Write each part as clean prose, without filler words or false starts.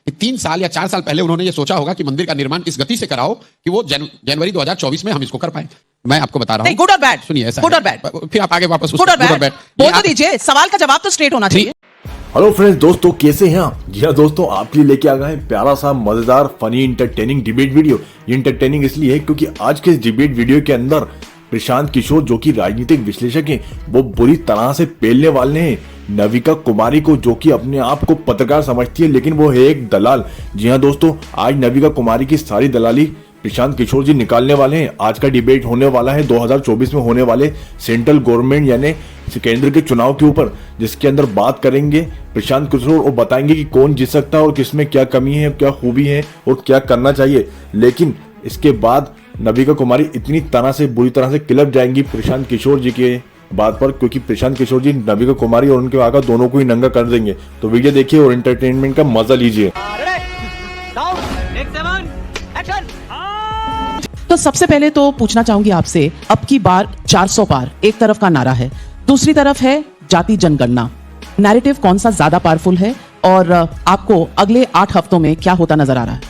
कि 3 साल या 4 साल पहले उन्होंने ये सोचा होगा कि मंदिर का निर्माण इस गति से कराओ कि वो जनवरी 2024 में हम इसको कर पाए। मैं आपको बता रहा हूँ। गुड और बैड, सुनिए, ऐसा गुड और बैड, फिर आप आगे वापस गुड और बैड बोल तो दीजिए, सवाल का जवाब तो स्ट्रेट होना चाहिए। हेलो फ्रेंड्स, दोस्तों कैसे हैं आप? जी हाँ दोस्तों, आपके लिए लेके आ गए हैं प्यारा सा मजेदार फनी इंटरटेनिंग डिबेट वीडियो। ये इंटरटेनिंग इसलिए है क्योंकि आज के इस डिबेट वीडियो के अंदर प्रशांत किशोर जो कि राजनीतिक विश्लेषक हैं, वो बुरी तरह से पेलने वाले हैं नविका कुमारी को, जो कि अपने आप को पत्रकार समझती है लेकिन वो है एक दलाल। जी हाँ दोस्तों, आज नविका कुमारी की सारी दलाली प्रशांत किशोर जी निकालने वाले हैं। आज का डिबेट होने वाला है 2024 में होने वाले सेंट्रल गवर्नमेंट यानी केंद्र के चुनाव के ऊपर, जिसके अंदर बात करेंगे प्रशांत किशोर और बताएंगे कि कौन जीत सकता है और किसमें क्या कमी है, क्या खूबी है और क्या करना चाहिए। लेकिन इसके बाद नविका कुमारी इतनी तरह से बुरी तरह से क्लब जाएंगी प्रशांत किशोर जी के बात पर, क्योंकि प्रशांत किशोर जी नविका कुमारी और उनके आगे दोनों को ही नंगा कर देंगे। तो वीडियो देखिए और एंटरटेनमेंट का मजा लीजिए। तो सबसे पहले तो पूछना चाहूंगी आपसे, अब की बार 400 पार एक तरफ का नारा है, दूसरी तरफ है जाति जनगणना। नैरेटिव कौन सा ज्यादा पावरफुल है और आपको अगले 8 हफ्तों में क्या होता नजर आ रहा है?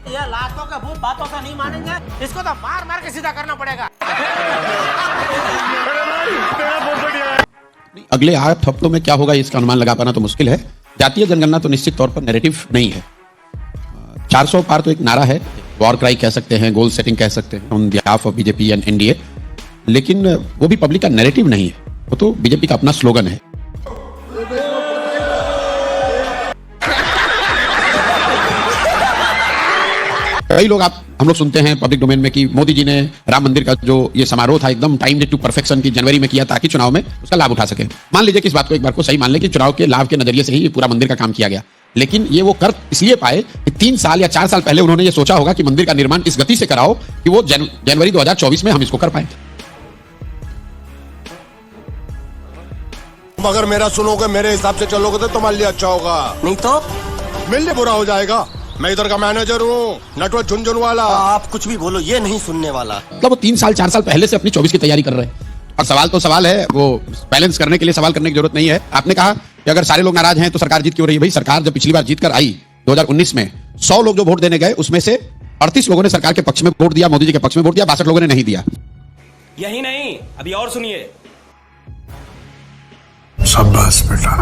ये लातों का भूत बातों का नहीं मानेंगे, इसको तो मार मार के सीधा करना पड़ेगा। अगले 8 हफ्तों में क्या होगा इसका अनुमान लगा पाना तो मुश्किल है। जातीय जनगणना तो निश्चित तौर पर नैरेटिव नहीं है। 400 पार तो एक नारा है, वॉर क्राई कह सकते हैं, गोल सेटिंग कह सकते हैं on behalf of BJP and NDA, लेकिन वो भी पब्लिक का नैरेटिव नहीं है, वो तो बीजेपी का अपना स्लोगन है। कई लोग हम लोग सुनते हैं पब्लिक डोमेन में कि मोदी जी ने राम मंदिर का जो ये समारोह था एकदम टाइम टू परफेक्शन की जनवरी में किया ताकि चुनाव में उसका लाभ उठा सके। मान लीजिए कि इस बात को एक बार को सही मान ले कि चुनाव के लाभ के नजरिए से ही ये पूरा मंदिर का काम किया गया, लेकिन ये वो कर इसलिए पाए कि 3 साल या 4 साल पहले उन्होंने ये सोचा होगा कि मंदिर का निर्माण इस गति से कराओ कि वो जनवरी 2024 में हम इसको कर पाए। तुम अगर मेरा सुनोगे, मेरे हिसाब से चलोगे तो तुम्हारे लिए अच्छा होगा, नहीं तो मेरे लिए बुरा हो जाएगा। मैं इधर का मैनेजर हूँ, नटवर झुनझुन वाला। आप कुछ भी बोलो, ये नहीं सुनने वाला। मतलब वो 3 साल 4 साल पहले से अपनी 24 की तैयारी कर रहे हैं। और सवाल तो सवाल है, वो बैलेंस करने के लिए सवाल करने की जरूरत नहीं है। आपने कहा कि अगर सारे लोग नाराज हैं तो सरकार जीत क्यों रही है? भाई, सरकार जब पिछली बार जीत कर आई 2019 में 100 लोग जो वोट देने गए उसमें से 38 लोगों ने सरकार के पक्ष में वोट दिया, मोदी जी के पक्ष में वोट दिया, 62 लोगों ने नहीं दिया। यही नहीं, अभी और सुनिए। शाबाश बेटा,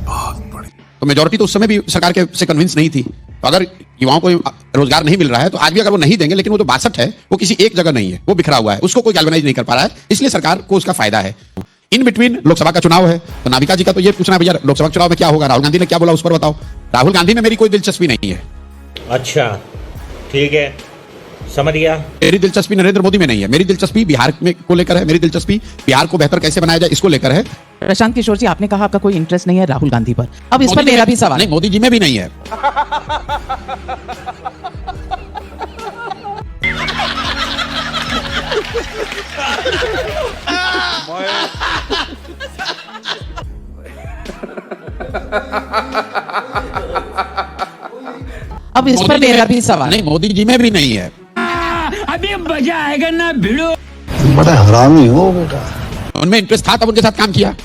बहुत बढ़िया। तो मेजोरिटी तो उस समय भी सरकार के से कन्विंस नहीं थी। तो अगर युवाओं को रोजगार नहीं मिल रहा है तो आज भी अगर वो नहीं देंगे, लेकिन वो जो 62 है वो किसी एक जगह नहीं है, वो बिखरा हुआ है, उसको कोई गैल्वेनाइज नहीं कर पा रहा है, इसलिए सरकार को उसका फायदा है। इन बिटवीन लोकसभा का चुनाव है, तो नाविका जी का तो ये पूछना है भैया लोकसभा चुनाव में क्या होगा, राहुल गांधी ने क्या बोला उस पर बताओ। राहुल गांधी में मेरी कोई दिलचस्पी नहीं है। अच्छा ठीक है, समझ गया। मेरी दिलचस्पी नरेंद्र मोदी में नहीं है, मेरी दिलचस्पी बिहार में को लेकर है, मेरी दिलचस्पी बिहार को बेहतर कैसे बनाया जाए इसको लेकर है। प्रशांत किशोर जी, आपने कहा आपका कोई इंटरेस्ट नहीं है राहुल गांधी पर, अब इस पर मेरा भी सवाल। नहीं, मोदी जी में भी नहीं है। अब इस पर मेरा भी सवाल। नहीं, मोदी जी में भी नहीं है। अभी मजा आएगा ना भिड़ो। बड़ा हरामी हो बेटा। उनमें इंटरेस्ट था तब उनके साथ काम किया।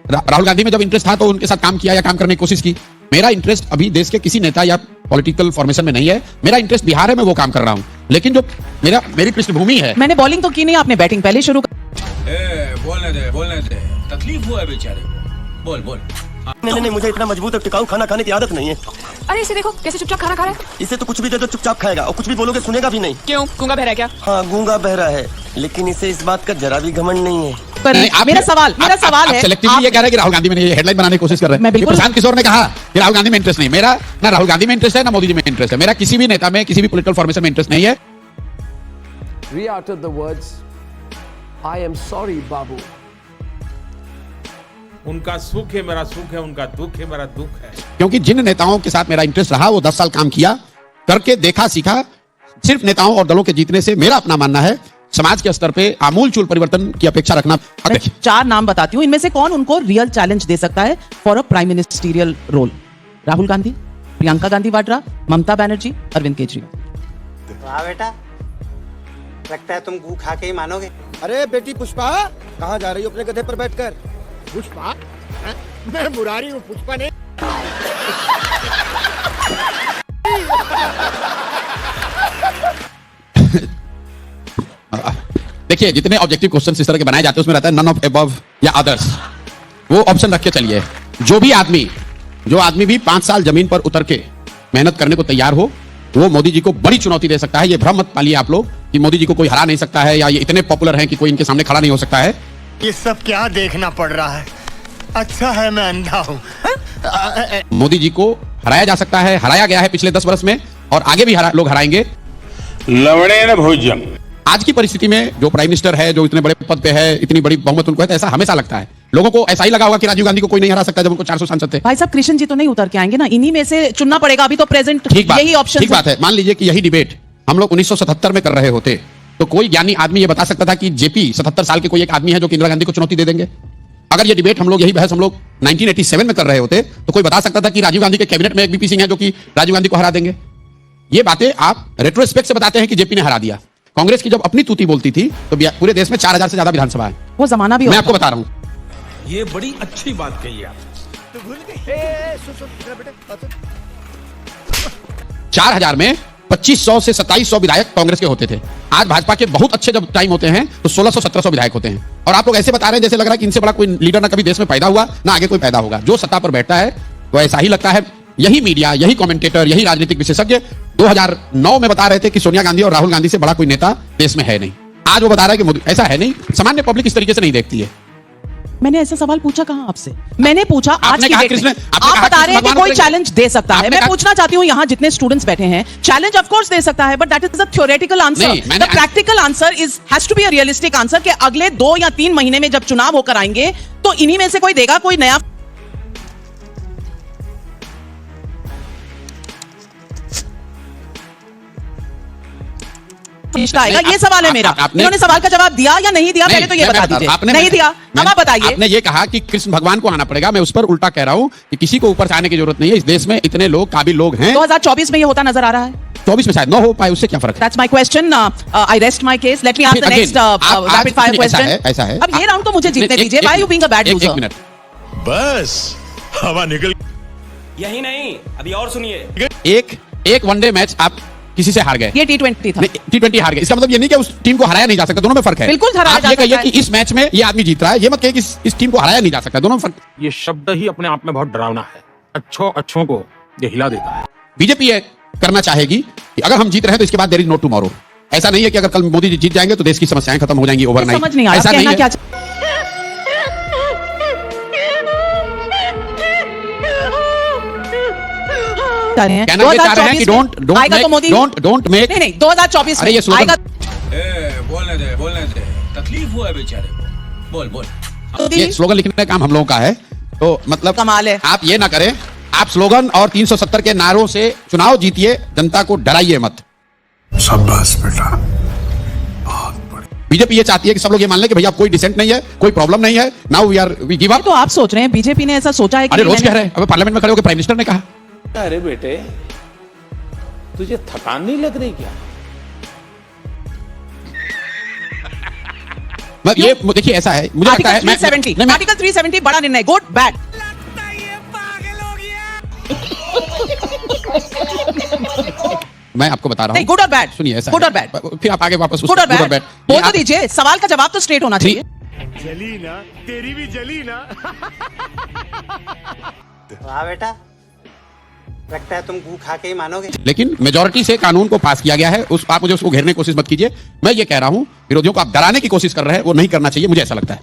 राहुल गांधी में जब इंटरेस्ट था तो उनके साथ काम किया या काम करने की कोशिश की। मेरा इंटरेस्ट अभी देश के किसी नेता या पॉलिटिकल फॉर्मेशन में नहीं है, मेरा इंटरेस्ट बिहार है, मैं वो काम कर रहा हूँ। लेकिन जो मेरी पृष्ठभूमि है। मैंने बॉलिंग तो की नहीं, आपने बैटिंग पहले शुरू कर। बोलने दे, तकलीफ हुआ है बेचारे को। बोल। नहीं, मुझे इतना मजबूत और टिकाऊ खाना खाने की आदत नहीं है। अरे इसे देखो कैसे चुपचाप खाना खा रहा है। इसे तो कुछ भी दे दो चुपचाप खाएगा और कुछ भी बोलोगे सुनेगा भी नहीं। क्यों, गूंगा बहरा है क्या? हाँ, गूंगा बहरा है, लेकिन इसे इस बात का जरा भी घमंड नहीं है। मेरा सवाल है, सेलेक्टिवली ये कह रहे हैं कि राहुल गांधी में ये हेडलाइन बनाने की कोशिश कर रहे हैं। प्रशांत किशोर ने कहा कि राहुल गांधी में इंटरेस्ट नहीं। मेरा ना राहुल गांधी में इंटरेस्ट है ना मोदी जी में इंटरेस्ट है। मेरा किसी भी नेता में, किसी भी पॉलिटिकल फॉर्मेशन में इंटरेस्ट नहीं है। Re-uttered the words, I am sorry, बाबू। उनका सुख है मेरा सुख है, उनका दुख है मेरा दुख है। क्योंकि जिन नेताओं के साथ मेरा इंटरेस्ट रहा वो 10 साल काम किया, करके देखा, सीखा। सिर्फ नेताओं और दलों के जीतने से मेरा अपना मानना है समाज के स्तर पे आमूलचूल परिवर्तन की अपेक्षा रखना। 4 नाम बताती हूँ, इनमें से कौन उनको रियल चैलेंज दे सकता है for a prime ministerial role? Rahul Gandhi, Priyanka Gandhi Vadra, Mamata Banerjee, Arvind Kejriwal. वाह बेटा, लगता है तुम गू खा के ही मानोगे। अरे बेटी पुष्पा, कहाँ जा रही हो अपने गधे पर बैठकर? पुष्पा? मैं मुरारी हूँ, पुष्पा नहीं। देखिए, जितने ऑब्जेक्टिव क्वेश्चन इस तरह के बनाए जाते हैं उसमें रहता है नन ऑफ अबव या अदर्स, वो ऑप्शन रख के चलिए। जो आदमी भी 5 साल जमीन पर उतर के मेहनत करने को तैयार हो, वो मोदी जी को बड़ी चुनौती दे सकता है। ये भ्रम मत पालिए आप लोग कि मोदी जी को कोई हरा नहीं सकता है या ये इतने पॉपुलर हैं कि कोई इनके सामने खड़ा नहीं हो सकता है। ये सब क्या देखना पड़ रहा है? अच्छा है मैं अंधा हूँ। मोदी जी को हराया जा सकता है, हराया गया है पिछले 10 वर्ष में और आगे भी लोग हराएंगे। लवणे न भोजन। आज की परिस्थिति में जो प्राइम मिनिस्टर है, जो इतने बड़े पद पे है, इतनी बड़ी बहुमत उनको है, तो ऐसा हमेशा लगता है। लोगों को ऐसा ही लगा होगा कि राजीव गांधी को कोई नहीं हरा सकता जब उनको 400 सांसद थे। भाई साहब, कृष्ण जी तो नहीं उतर के आएंगे ना, इन्हीं में से चुनना पड़ेगा। अभी तो प्रेजेंट यही ऑप्शन। ठीक बात है। मान लीजिए कि यही डिबेट हम लोग 1977 में कर रहे होते तो कोई ज्ञानी आदमी ये बता सकता था कि जेपी 77 साल के कोई एक आदमी है जो कि इंदिरा गांधी को चुनौती दे देंगे। अगर ये डिबेट हम लोग, यही बहस हम लोग 1987 में कर रहे होते तो कोई बता सकता था कि राजीव गांधी के कैबिनेट में एक वीपी सिंह है जो कि राजीव गांधी को हरा देंगे। ये बातें आप रेट्रोस्पेक्ट से बताते हैं कि जेपी ने हरा दिया। कांग्रेस की जब अपनी तूती बोलती थी तो पूरे देश में 4000 से ज्यादा विधानसभा है। वो जमाना भी मैं आपको बता रहा हूं। ये बड़ी अच्छी बात कही आप। 4000 में 2500 से 2700 विधायक कांग्रेस के होते थे। आज भाजपा के बहुत अच्छे जब टाइम होते हैं तो 1600-1700 विधायक होते हैं। और आप लोग ऐसे बता रहे हैं जैसे लग रहा है कि इनसे बड़ा कोई लीडर ना कभी देश में पैदा हुआ ना आगे कोई पैदा होगा। जो सत्ता पर बैठता है वो ऐसा ही लगता है। यही मीडिया, यही कमेंटेटर, यही राजनीतिक विशेषज्ञ 2009 में बता रहे थे कि सोनिया गांधी और राहुल गांधी से बड़ा कोई नेता देश में है नहीं। आज वो बता रहा है कि मोदी। ऐसा है नहीं, सामान्य पब्लिक इस तरीके से नहीं देखती है। मैंने ऐसा सवाल पूछा कहाँ आपसे? मैंने पूछा आज की डेट में। आप कहा बता रहे हैं कि कोई कृष्ण चैलेंज दे सकता है। मैं पूछना चाहती हूँ यहाँ जितने स्टूडेंट्स बैठे हैं, चैलेंज ऑफ कोर्स दे सकता है, but that is a theoretical answer. The practical answer is has to be a realistic answer कि अगले 2 या 3 महीने में जब चुनाव होकर आएंगे तो इन्हीं में से कोई देगा कोई नया आएगा। ये सवाल है मेरा। इन्होंने सवाल का जवाब दिया या नहीं दिया, पहले तो ये बता दीजिए। नहीं दिया, अब आप बताइए। आपने ये कहा कि कृष्ण भगवान को आना पड़ेगा, मैं उस पर उल्टा कह रहा हूं कि किसी को ऊपर से आने की जरूरत नहीं है। इस देश में इतने लोग, काबिल लोग हैं। 2024 में ये होता नजर आ रहा है। 24 में शायद न हो पाए, उससे क्या फर्क है? That's my question. I rest my case. Let me ask the next rapid fire question. ऐसा है। अब ये राउंड तो मुझे जीतने दीजिए। Why you being a bad loser? एक मिनट, बस हवा निकल। यही नहीं, अभी और सुनिए। एक वनडे मैच आप किसी से हार गए। ये T20 था। T20 हार गए, इसका मतलब ये नहीं कि उस टीम को हराया नहीं जा सकता। दोनों में फर्क है। बिल्कुल हराया जा सकता है। आप ये कहिए कि इस मैच में ये आदमी जीत रहा है, ये मत कहिए कि इस टीम को हराया नहीं जा सकता। दोनों में फर्क। ये शब्द ही अपने आप में बहुत डरावना है। अच्छों को ये हिला देता है। बीजेपी ये करना चाहेगी कि अगर हम जीत रहे हैं तो इसके बाद देयर इज नो टुमारो। ऐसा नहीं है कि अगर कल मोदी जी जीत जाएंगे तो देश की समस्याएं खत्म हो जाएंगी ओवरनाइट। समझ नहीं आया ऐसा नहीं है। क्या कहना ये चाह रहे हैं कि डोंट मेक। नहीं 2024 अरे ये आएगा। बोलने दे। तकलीफ हुआ है बेचारे को। बोल। ये स्लोगन लिखने का काम हम लोगों का है, तो मतलब कमाल है। आप ये ना करें। आप स्लोगन और 370 के नारों से चुनाव जीतिए, जनता को डराइए मत। शाबाश बेटा। बीजेपी ये चाहती है कि सब लोग ये मान लें कि भैया कोई डिसेंट नहीं है, कोई प्रॉब्लम नहीं है, नाउ वी गिव अप। तो आप सोच रहे हैं बीजेपी ने ऐसा सोचा है कि अरे रोज कह रहे हैं। अबे पार्लियामेंट में खड़े होकर प्राइम मिनिस्टर ने कहा। अरे बेटे, तुझे थकान नहीं लग रही क्या? ये देखिए ऐसा है, मुझे लगता है आर्टिकल 370 बड़ा निर्णय, गुड बैड। मैं आपको बता रहा हूँ गुड और बैड। सुनिए ऐसा गुड और बैड, फिर आप आगे वापस गुड और बैड बोल तो दीजिए। सवाल का जवाब तो स्ट्रेट होना चाहिए। जली ना, तेरी भी जली ना। वाह बेटा, लगता है तुम गू खा के ही मानोगे। लेकिन मेजोरिटी से कानून को पास किया गया है। आप मुझे उसको घेरने की कोशिश मत कीजिए। मैं ये कह रहा हूं, विरोधियों को आप डराने की कोशिश कर रहे हैं, वो नहीं करना चाहिए, मुझे ऐसा लगता है।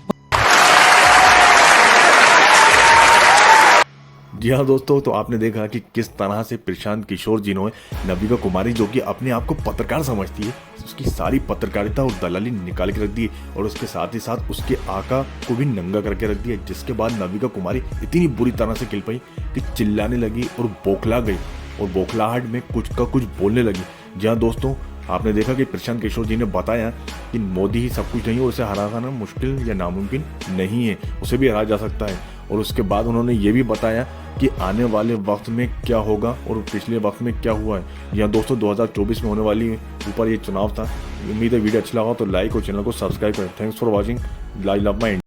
जी हाँ दोस्तों, तो आपने देखा कि किस तरह से प्रशांत किशोर जी ने नबिका कुमारी, जो कि अपने आप को पत्रकार समझती है, उसकी सारी पत्रकारिता और दलाली निकाल के रख दी और उसके साथ ही साथ उसके आका को भी नंगा करके रख दिया। जिसके बाद नबिका कुमारी इतनी बुरी तरह से खिल पाई कि चिल्लाने लगी और बौखला गई और बौखलाहट में कुछ का कुछ बोलने लगी। जी हाँ दोस्तों, आपने देखा कि प्रशांत किशोर जी ने बताया कि मोदी ही सब कुछ नहीं है, उसे हराना मुश्किल या नामुमकिन नहीं है, उसे भी हराया जा सकता है। और उसके बाद उन्होंने ये भी बताया कि आने वाले वक्त में क्या होगा और पिछले वक्त में क्या हुआ है। यहाँ दोस्तों 2024 में होने वाली ऊपर ये चुनाव था। उम्मीद है वीडियो अच्छा लगा तो लाइक और चैनल को सब्सक्राइब करें। Thanks for watching. I love my